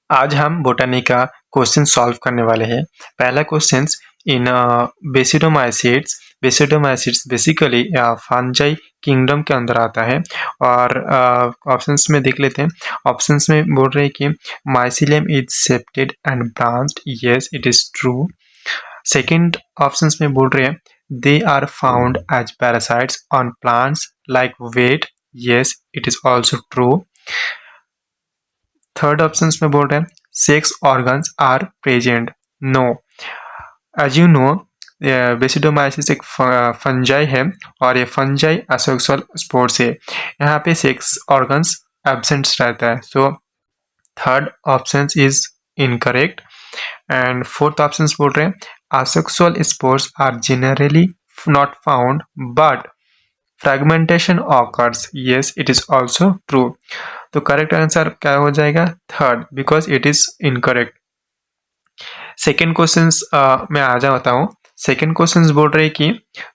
आज हम बोटानी का क्वेश्चन सॉल्व करने वाले हैं। पहला question in basidiomycetes basically fungi kingdom के अंदर आता है और ऑप्शंस में देख लेते हैं। ऑप्शंस में बोल रहे हैं कि mycelium is septate and branched, yes it is true. Second options में बोल रहे हैं they are found as parasites on plants like wheat, yes it is also true. Third option में बोल रहे हैं sex organs are present, no. As you know basidiomycetes एक fungi है और ये फंजाई एसेक्सुअल स्पोर्स है। यहाँ पे सेक्स ऑर्गन्स एब्सेंट रहता है, so third option is incorrect. And fourth option बोल रहे हैं asexual spores are generally not found but fragmentation occurs, yes it is also true. तो करेक्ट आंसर क्या हो जाएगा? Third, because it is incorrect. Second question मैं आ जाता हूँ। सेकेंड क्वेश्चन बोल रहे कि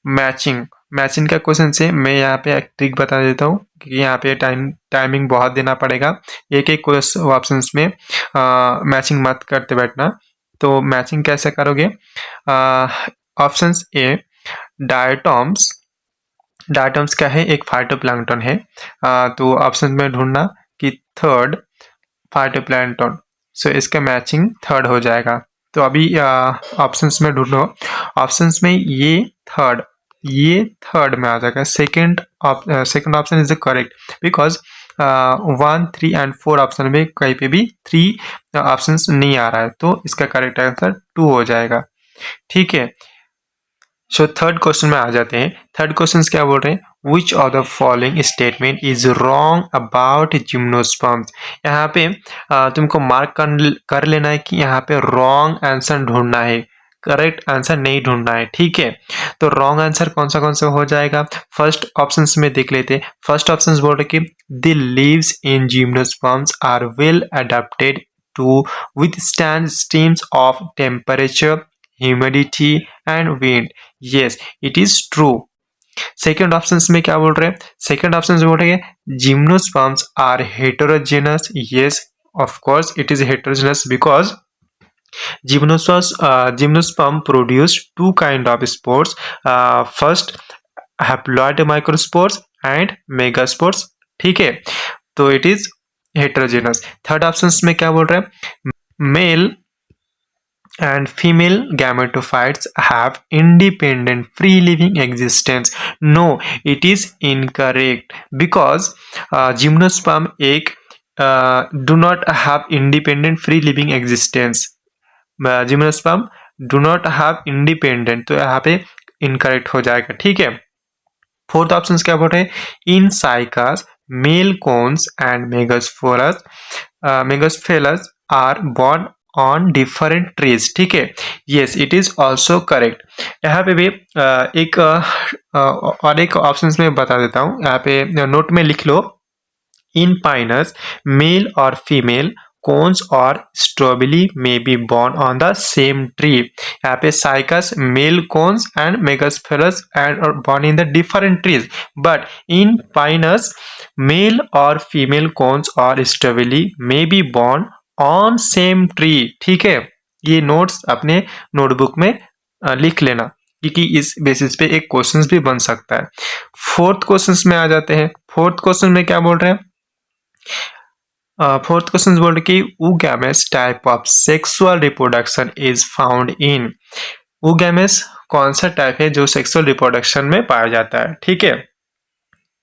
मैचिंग का क्वेश्चन से मैं यहाँ पे एक ट्रिक बता देता हूँ क्योंकि यहाँ पे टाइमिंग बहुत देना पड़ेगा। एक एक ऑप्शन में मैचिंग मत करते बैठना। तो मैचिंग कैसे करोगे? ऑप्शन ए डायटॉम्स क्या है? एक फाइटोप्लैंक्टन है। तो ऑप्शन में ढूंढना कि थर्ड फाइटोप्लैंक्टन, सो इसका मैचिंग थर्ड हो जाएगा। तो अभी ऑप्शंस में ढूंढो। ऑप्शंस में ये थर्ड में आ जाएगा। Second option is the correct because 1, 3 and 4 option में कहीं पे भी 3 ऑप्शंस नहीं आ रहा है, तो इसका करेक्ट आंसर 2 हो जाएगा। ठीक है, सो थर्ड क्वेश्चन में आ जाते हैं। थर्ड क्वेश्चन क्या बोल रहे हैं? विच of the following statement is wrong about gymnosperms. यहाँ पे तुमको मार्क कर लेना है कि यहाँ पे रॉन्ग आंसर ढूंढना है, करेक्ट आंसर नहीं ढूंढना है। ठीक है, तो रॉन्ग आंसर कौन सा हो जाएगा? फर्स्ट ऑप्शन में देख लेते हैं। फर्स्ट ऑप्शन बोल रहे कि the leaves in gymnosperms are well adapted to withstand streams of temperature, humidity and wind, yes it is true। Second option में क्या बोल रहे हैं? सेकेंड ऑप्शन बोल रहे हैं gymnosperms are heterogenous, yes of course it is heterogeneous because gymnosperm produce two kind of spores, first haploid microspores and megaspores। ठीक है, तो it is heterogeneous। Third option में क्या बोल रहे हैं? Male and female gametophytes have independent free living existence, no it is incorrect because gymnosperm egg do not have independent free living existence। Gymnosperm do not have independent, तो यहाँ पे incorrect हो जाएगा। ठीक है, फोर्थ ऑप्शन क्या बोल रहे हैं? In cycas male cones and megasporophylls are borne on different trees. ठीक है, yes it is also correct. यहाँ पे भी और एक ऑप्शन में बता देता हूँ, यहाँ पे नोट में लिख लो। इन पाइनस मेल और फीमेल कोन्स और स्ट्रॉबेरी में be borne on the same tree. यहाँ पे cycas male cones and megasporophylls and borne in the different trees, but in pinus male और फीमेल कोन्स और स्ट्रॉबेरी में be borne on same tree. ठीक है, ये नोट्स अपने नोटबुक में लिख लेना क्योंकि इस बेसिस पे एक क्वेश्चन भी बन सकता है। फोर्थ क्वेश्चन में आ जाते हैं। फोर्थ क्वेश्चन में क्या बोल रहे हैं? फोर्थ क्वेश्चन बोल रहे कि oogamous type of sexual reproduction is found in. oogamous कौन सा टाइप है जो सेक्सुअल रिप्रोडक्शन में पाया जाता है? ठीक है,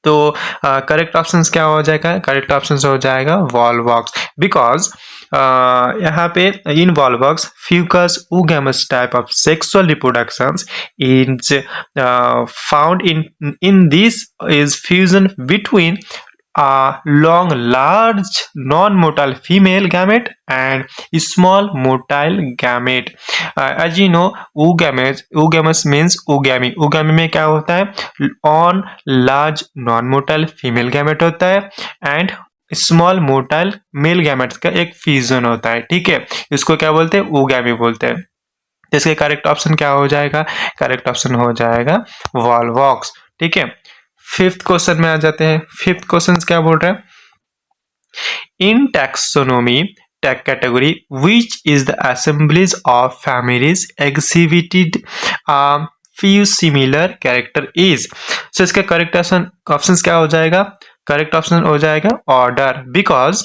तो करेक्ट ऑप्शन क्या हो जाएगा? करेक्ट ऑप्शन हो जाएगा वॉल्वॉक्स बिकॉज यहाँ पे in volvox fucus oogamous type of sexual reproduction is found in this is fusion between a long large non-motile female gamete and small motile gamete। as you know oogamous means oogamous में क्या होता है? on large non-motile female gamete होता है and small motile male gametes का एक fusion होता है। ठीक है, इसको क्या बोलते हैं? oogamous बोलते हैं। इसके करेक्ट ऑप्शन क्या हो जाएगा? करेक्ट ऑप्शन हो जाएगा वॉल्वॉक्स। ठीक है, फिफ्थ क्वेश्चन में आ जाते हैं। फिफ्थ क्वेश्चन क्या बोल रहे हैं? इन taxonomy category which is the assemblies of families exhibited few similar character is. So इसका करेक्ट ऑप्शन क्या हो जाएगा? करेक्ट ऑप्शन हो जाएगा order, because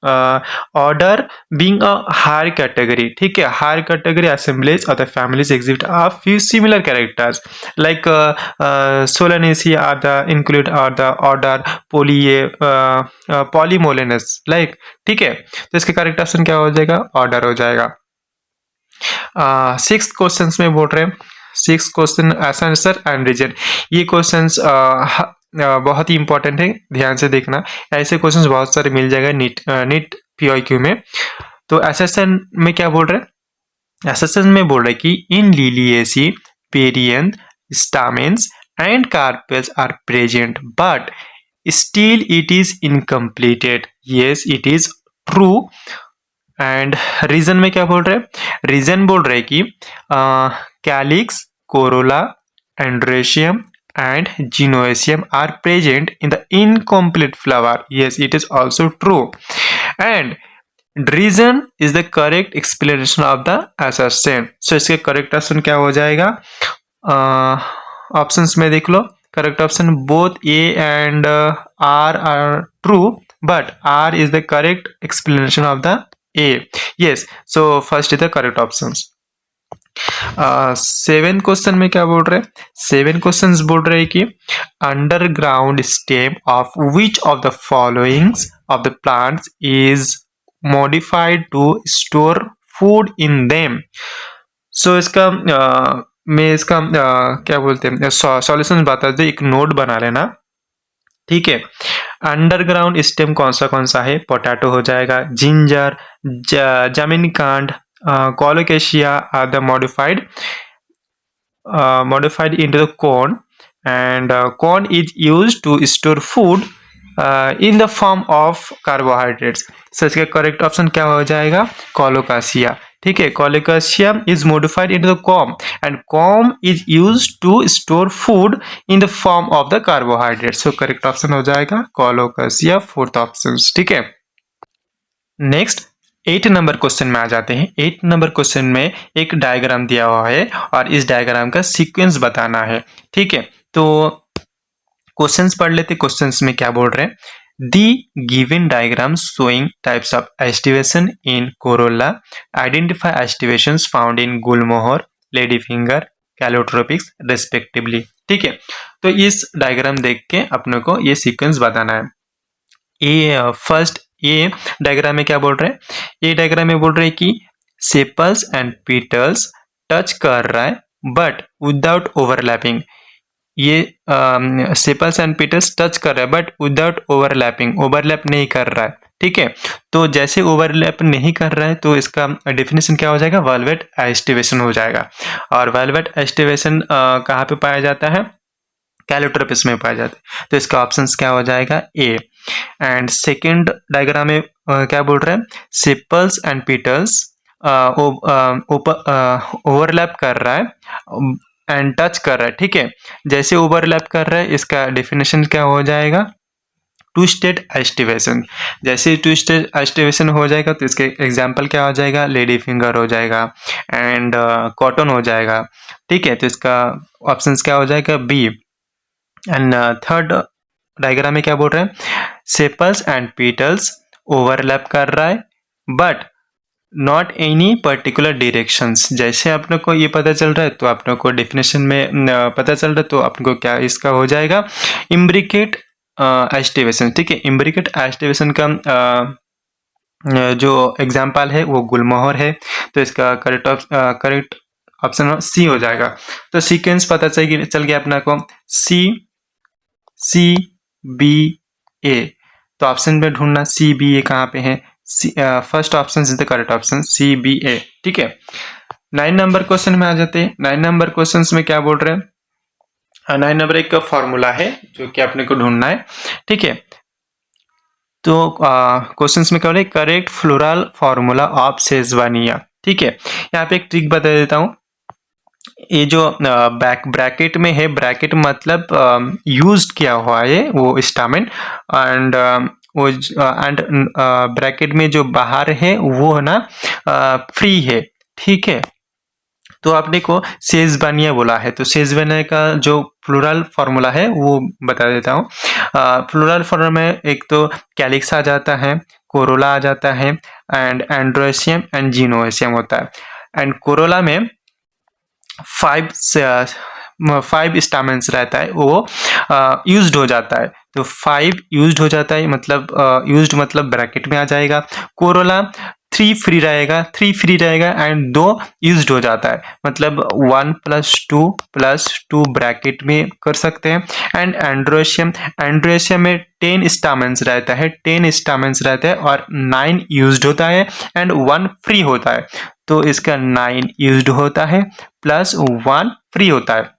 order being a higher category, ठीक है, हायर कैटेगरी असेंबलीज और the families exhibit are few similar characters like solanaceae are the include are the order polemoniales like, ठीक है। तो इसका करेक्ट ऑप्शन क्या हो जाएगा? ऑर्डर हो जाएगा। सिक्स्थ क्वेश्चन में बोल रहे हैं, six question answer and reason. ये क्वेश्चन बहुत ही इंपॉर्टेंट है, ध्यान से देखना। ऐसे क्वेश्चंस बहुत सारे मिल जाएगा नीट PYQ में। तो एसेसन में क्या बोल रहे हैं? एसेसन में बोल रहे हैं कि in liliaceae perianth stamens and carpels are present but still it is incompleted. Yes, it is true. And reason में क्या बोल रहे हैं? रीजन बोल रहे हैं कि calyx, corolla, androecium and gynoecium are present in the incomplete flower. Yes, it is also true. And reason is the correct explanation of the assertion. So इसके correct option क्या हो जाएगा? Options में देख लो, correct option both A and R are true, but R is the correct explanation of the A. Yes, so first is the correct options. Seven question में क्या बोल रहे हैं? सेवन क्वेश्चन बोल रहे हैं कि underground stem of which of the followings of the plants is modified to store food in them. So इसका मैं इसका क्या बोलते हैं सॉल्यूशन बता दे, एक नोट बना लेना, ठीक है। अंडरग्राउंड स्टेम कौन सा है? पोटैटो हो जाएगा, जिंजर, जामिन कांड, colocasia are the modified into the corn, and corn is used to store food in the form of carbohydrates. So इसका correct option क्या हो जाएगा? colocasia, ठीक है। colocasia is modified into the corn and corn is used to store food in the form of the carbohydrates. So correct option हो जाएगा colocasia, fourth option, ठीक है। नेक्स्ट 8 नंबर क्वेश्चन में आ जाते हैं। 8 नंबर क्वेश्चन में एक डायग्राम दिया हुआ है और इस डायग्राम का सीक्वेंस बताना है, ठीक है। तो क्वेश्चंस पढ़ लेते। क्वेश्चंस में क्या बोल रहे हैं? The given diagram showing types of aestivation in corolla, identify aestivations found in gulmohar, lady finger, calotropis respectively, ठीक है। तो इस डायग्राम देख के अपने को ये सीक्वेंस बताना है। ये फर्स्ट ये डायग्राम में क्या बोल रहे हैं? ये डायग्राम में बोल रहे हैं कि सेपल्स एंड पीटल्स टच कर रहा है बट विदाउट ओवरलैपिंग। ये सेपल्स एंड पीटल्स टच कर रहा है बट विदाउट ओवरलैपिंग, ओवरलैप नहीं कर रहा है, ठीक है। तो जैसे ओवरलैप नहीं कर रहा है तो इसका डेफिनेशन क्या हो जाएगा? वेलवेट एस्टिवेशन हो जाएगा। और वेलवेट एस्टिवेशन कहाँ पे पाया जाता है? कैलोट्रोपिस में पाया जाता है। तो इसका ऑप्शंस क्या हो जाएगा? ए। एंड सेकेंड डायग्राम में क्या बोल रहे हैं? सेपल्स एंड पीटल्स ओवरलैप कर रहा है एंड टच कर रहा है, ठीक है। जैसे ओवरलैप कर रहा है इसका डेफिनेशन क्या हो जाएगा? To state aestivation. जैसे टू स्टेट एस्टिवेशन हो जाएगा तो इसके एग्जाम्पल क्या हो जाएगा? लेडी फिंगर हो जाएगा एंड कॉटन हो जाएगा, ठीक है। तो इसका ऑप्शंस क्या हो जाएगा? बी। एंड थर्ड डायग्राम में क्या बोल रहे हैं? सेपल्स एंड पीटल्स ओवरलैप कर रहा है but not any particular directions. जैसे अपने को ये पता चल रहा है तो अपने को डेफिनेशन में पता चल रहा है तो अपने को क्या इसका हो जाएगा? इम्ब्रिकेट एस्टिवेशन, ठीक है। इम्ब्रिकेट एस्टिवेशन का जो एग्जाम्पल है वो गुलमोहर है। तो इसका करेक्ट ऑप्शन सी हो जाएगा। तो सीक्वेंस पता चल गया अपना को, सी बी ए। तो ऑप्शन में ढूंढना सी बी ए कहाँ पे है? First option is the correct option, C B A, ठीक है। 9 नंबर क्वेश्चन में आ जाते हैं। 9 नंबर क्वेश्चन में क्या बोल रहे हैं? 9 नंबर एक फॉर्मूला है जो कि अपने को ढूंढना है, ठीक है। तो क्वेश्चन में क्या बोल रहे हैं? करेक्ट फ्लोरल फॉर्मूला ऑफ सेजवानिया, ठीक है। यहाँ पे एक ट्रिक बता देता हूँ। ये जो ब्रैकेट में है, ब्रैकेट मतलब यूज किया हुआ है वो स्टामेन, एंड वो एंड ब्रैकेट में जो बाहर है वो ना फ्री है, ठीक है। तो आपने को सेजवानिया बोला है, तो सेजवानिया का जो प्लूरल फॉर्मूला है वो बता देता हूँ। प्लूरल फॉर्मूला में एक तो कैलिक्स आ जाता है, कोरोला आ जाता है, एंड एंड्रोसियम एंड जीनोसियम होता है। एंड कोरोला में 5 स्टामेंस रहता है, वो यूज्ड हो जाता है। तो 5 यूज्ड हो जाता है, मतलब यूज्ड मतलब ब्रैकेट में आ जाएगा। कोरोला 3 फ्री रहेगा एंड 2 यूज्ड हो जाता है, मतलब 1 + 2 ब्रैकेट में कर सकते हैं। एंड एंड्रोसियम में 10 स्टामेंस रहता है और 9 यूज्ड होता है एंड 1 फ्री होता है। तो इसका 9 यूज्ड होता है प्लस 1 फ्री होता है।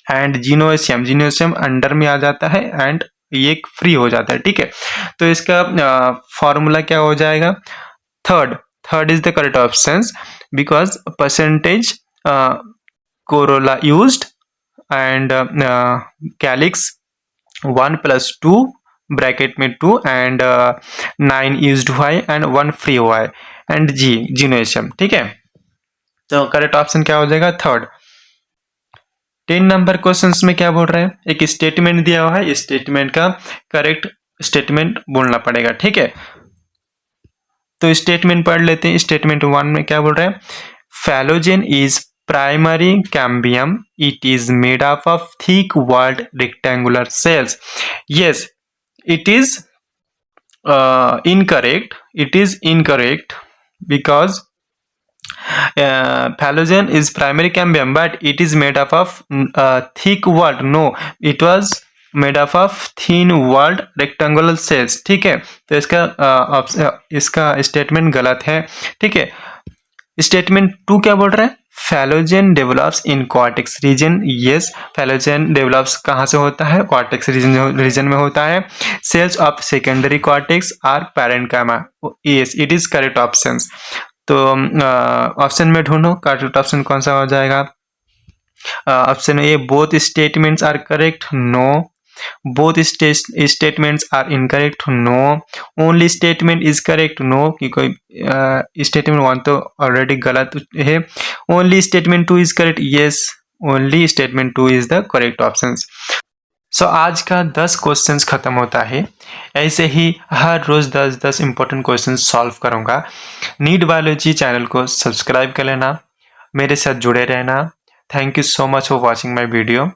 एंड जीनोसियम अंडर में आ जाता है एंड ये फ्री हो जाता है, ठीक है। तो इसका फॉर्मूला क्या हो जाएगा? Third is the correct option because percentage Corolla used and calyx 1 + 2 bracket में 2 एंड 9 यूज्ड हुआ है एंड 1 फ्री हुआ है एंड जीनोसियम, ठीक है। तो करेक्ट ऑप्शन क्या हो जाएगा? थर्ड। 10 नंबर क्वेश्चंस में क्या बोल रहे हैं? एक स्टेटमेंट दिया हुआ है, स्टेटमेंट का करेक्ट स्टेटमेंट बोलना पड़ेगा, ठीक है। तो स्टेटमेंट पढ़ लेते हैं। स्टेटमेंट 1 में क्या बोल रहे हैं? Phellogen is primary cambium, it is made up of thick walled rectangular cells. Yes, it is incorrect because Phalogen is primary cambium, but it is made up of thick walled. No, it was made up of thin walled rectangular cells, ठीक है। तो इसका statement गलत है, ठीक है। Statement 2 क्या बोल रहा है? Phellogen develops in cortex region. Yes, phellogen develops कहाँ से होता है? कॉर्टेक्स रीजन में होता है। Cells of secondary cortex are parenchyma. Yes, it is correct option. तो ऑप्शन में ढूंढो करेक्ट ऑप्शन कौन सा हो जाएगा। Option A, both statements are correct. No, both statements are incorrect. No, only statement is correct. No, कि कोई statement 1 तो already गलत है। only statement 2 is correct. Yes, only statement 2 is the correct options. सो आज का 10 क्वेश्चंस खत्म होता है। ऐसे ही हर रोज 10 इंपॉर्टेंट क्वेश्चंस सॉल्व करूंगा। नीट बायोलॉजी चैनल को सब्सक्राइब कर लेना, मेरे साथ जुड़े रहना। Thank you so much for watching my video.